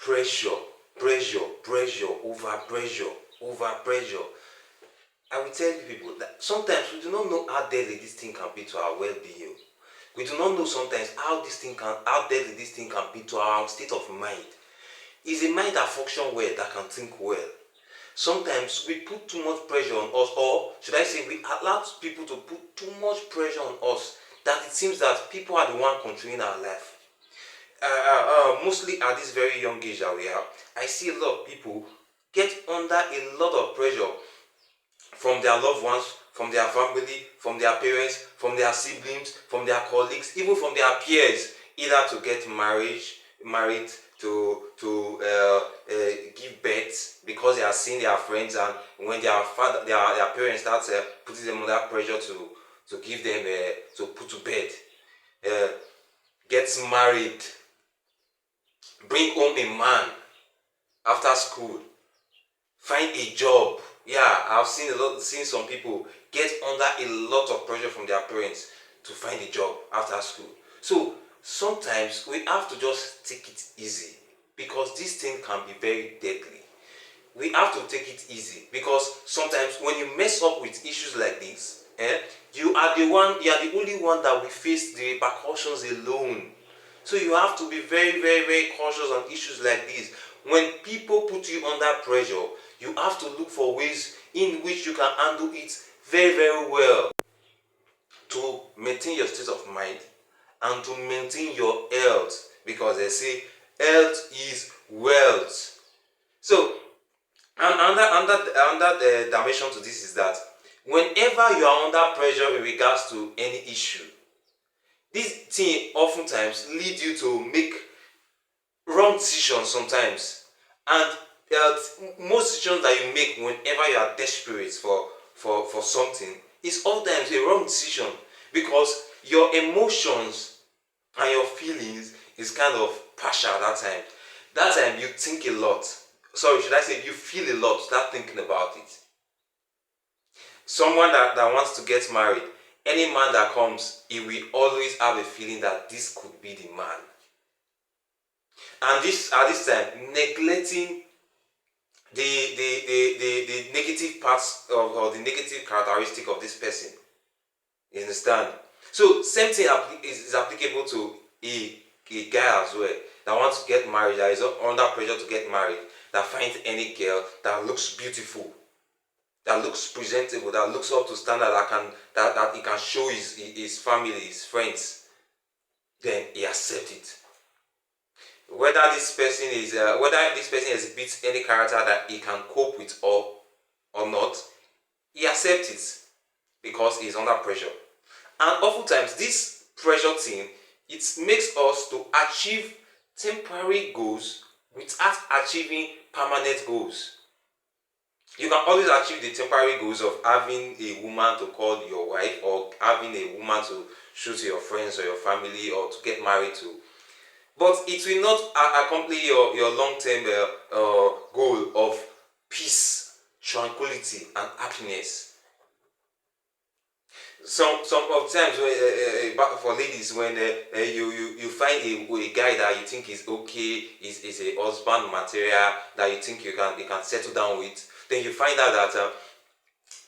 pressure, over pressure. I will tell you people that sometimes we do not know how deadly this thing can be to our well-being. We do not know sometimes how deadly this thing can be to our state of mind. It's a mind that functions well, that can think well. Sometimes we put too much pressure on us, or should I say, we allow people to put too much pressure on us, that it seems that people are the one controlling our life. Mostly at this very young age that we are, I see a lot of people get under a lot of pressure from their loved ones, from their family, from their parents, from their siblings, from their colleagues, even from their peers, either to get married, to give birth, because they are seeing their friends, and when their parents start putting them under pressure to give them to put to bed, gets married, bring home a man after school, find a job. Yeah, I've seen some people get under a lot of pressure from their parents to find a job after school. So sometimes we have to just take it easy, because this thing can be very deadly. We have to take it easy, because sometimes when you mess up with issues like this, you are the only one that will face the repercussions alone. So you have to be very, very, very cautious on issues like this. When people put you under pressure, you have to look for ways in which you can handle it very, very well, to maintain your state of mind and to maintain your health, because they say health is wealth. So, and another dimension to this is that whenever you are under pressure in regards to any issue, this thing oftentimes lead you to make wrong decisions sometimes. And most decisions that you make whenever you are desperate for something is oftentimes a wrong decision, because your emotions and your feelings is kind of partial that time. That time you think a lot. Sorry, should I say you feel a lot, start thinking about it. Someone that wants to get married, any man that comes, he will always have a feeling that this could be the man. And this at this time, neglecting the negative parts of, or the negative characteristic of this person. You understand? So same thing is applicable to a guy as well, that wants to get married, that is under pressure to get married, that finds any girl that looks beautiful, that looks presentable, that looks up to standard, that he can show his family, his friends, then he accepts it. Whether this person exhibits any character that he can cope with or not, he accepts it, because he is under pressure. And oftentimes this pressure thing, it makes us to achieve temporary goals without achieving permanent goals. You can always achieve the temporary goals of having a woman to call your wife, or having a woman to show to your friends or your family, or to get married to. But it will not accomplish your long-term goal of peace, tranquility, and happiness. Some of times for ladies, when you find a guy that you think is okay, is a husband material, that you think you can settle down with, then you find out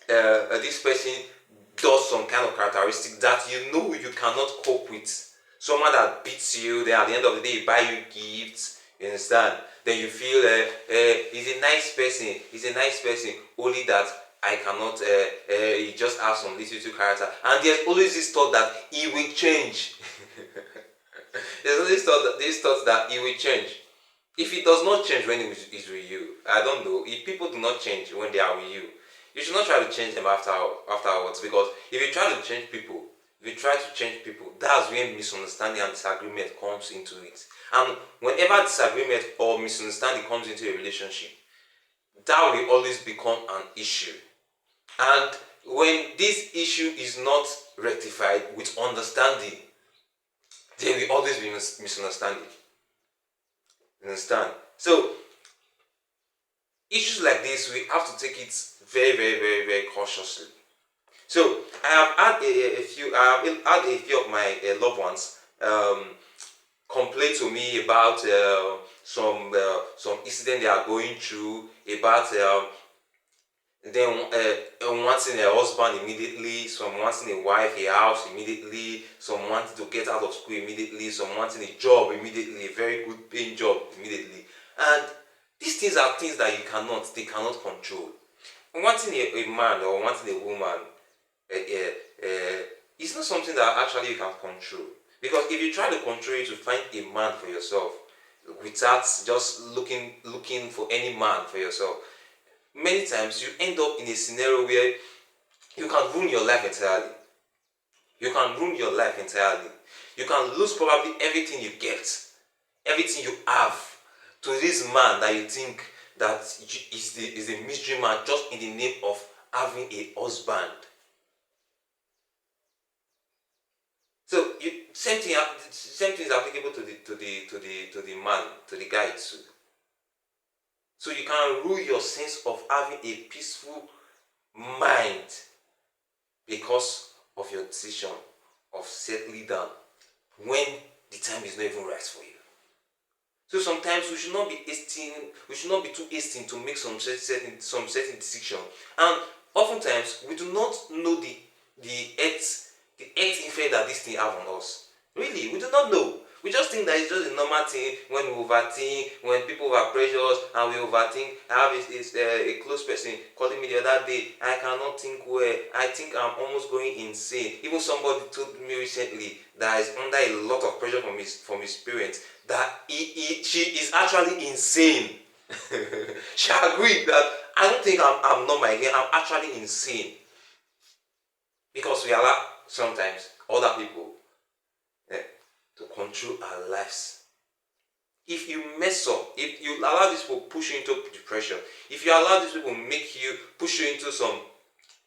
that this person does some kind of characteristic that you cannot cope with. Someone that beats you, then at the end of the day buy you gifts, you understand? Then you feel he's a nice person, only that I cannot, he just has some little character. And there's always this thought that he will change. There's always this thought that he will change. If he does not change when he is with you, I don't know, if people do not change when they are with you should not try to change them afterwards, because if you try to change people, that's when misunderstanding and disagreement comes into it. And whenever disagreement or misunderstanding comes into a relationship, that will always become an issue. And when this issue is not rectified with understanding, there will always be misunderstanding. You understand? So issues like this, we have to take it very, very, very, very cautiously. So I have had a few of my loved ones complain to me about some incident they are going through, about wanting a husband immediately, some wanting a wife, a house immediately, some wanting to get out of school immediately, some wanting a job immediately, a very good paying job immediately. And these things are things that they cannot control. Wanting a man or wanting a woman, it's not something that actually you can control. Because if you try to control it, to find a man for yourself without just looking for any man for yourself, many times you end up in a scenario where you can ruin your life entirely. You can ruin your life entirely. You can lose probably everything you get, everything you have, to this man that you think that is a mystery man just in the name of having a husband. So same thing is applicable to the man, to the guy too. So you can rule your sense of having a peaceful mind because of your decision of settling down when the time is not even right for you. So sometimes we should not be too hasty to make some certain decision. And oftentimes we do not know the earth effect that this thing have on us. Really, we do not know. We just think that it's just a normal thing when we overthink, when people over pressure us and we overthink. I have a close person calling me the other day. I cannot think well. I think I'm almost going insane. Even somebody told me recently that is under a lot of pressure from his parents that she is actually insane. She agreed that I don't think I'm not my game. I'm actually insane. Because we allow sometimes other people to control our lives. If you mess up, if you allow these people push you into depression, if you allow these people push you into some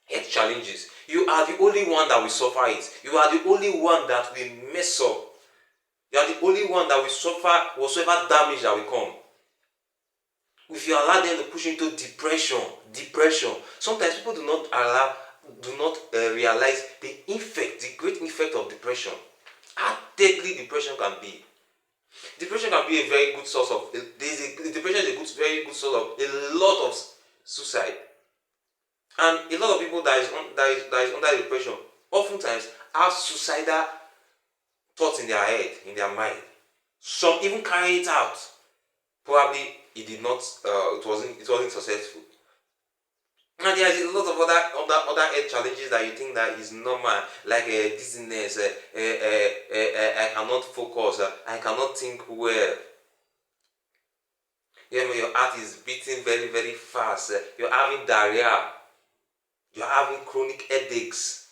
health challenges, you are the only one that will suffer it. You are the only one that will mess up. You are the only one that will suffer whatsoever damage that will come. If you allow them to push you into depression, sometimes people do not realize the great effect of depression. How deadly depression can be. Depression can be a very good source of. Depression is very good source of a lot of suicide, and a lot of people that is under depression oftentimes have suicidal thoughts in their head, in their mind. Some even carry it out. Probably it did not. It wasn't successful. And there is a lot of other health challenges that you think that is normal, like dizziness, I cannot focus, I cannot think well. Your heart is beating very, very fast. You're having diarrhea. You're having chronic headaches.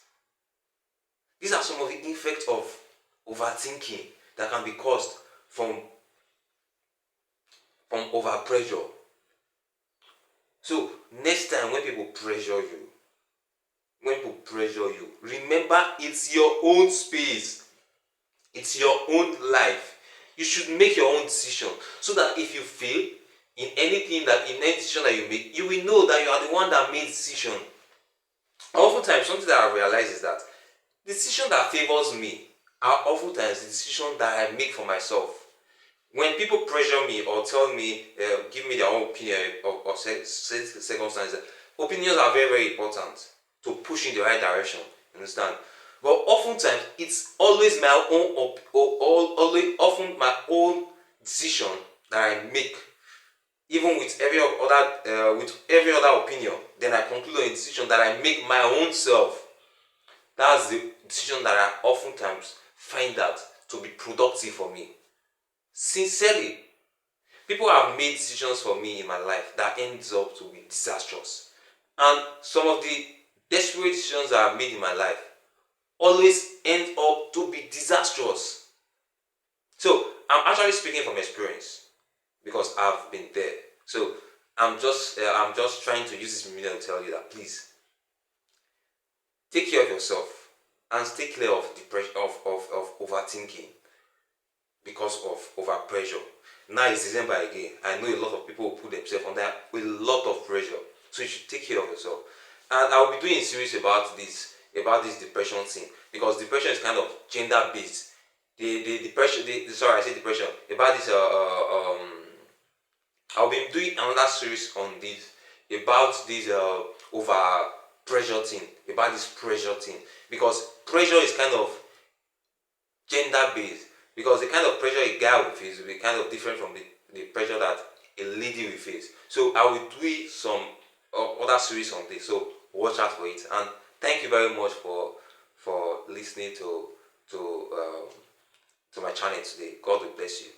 These are some of the effects of overthinking that can be caused from overpressure. So next time when people pressure you, remember it's your own space. It's your own life. You should make your own decision so that if you fail in any decision that you make, you will know that you are the one that made the decision. Oftentimes, something that I realize is that the decision that favors me are oftentimes the decision that I make for myself. When people pressure me or tell me, give me their own opinion or circumstances, opinions are very, very important to push in the right direction. Understand? But oftentimes, it's always my own, my own decision that I make, even with every other opinion. Then I conclude on a decision that I make my own self. That's the decision that I oftentimes find out to be productive for me. Sincerely, people have made decisions for me in my life that ends up to be disastrous. And some of the desperate decisions that I've made in my life always end up to be disastrous. So I'm actually speaking from experience because I've been there. So I'm just trying to use this medium to tell you that please take care of yourself and stay clear of depression, of overthinking because of overpressure. Now it's December again. I know a lot of people put themselves under a lot of pressure. So you should take care of yourself. And I'll be doing a series about this depression thing, because depression is kind of gender based. the depression. Sorry, I say depression. About this I'll be doing another series on this about this over pressure thing, about this pressure thing, because pressure is kind of gender based, because the kind of pressure a guy will face will be kind of different from the pressure that a lady will face. So I will do some other series on this, so watch out for it. And thank you very much for listening to to my channel today. God will bless you.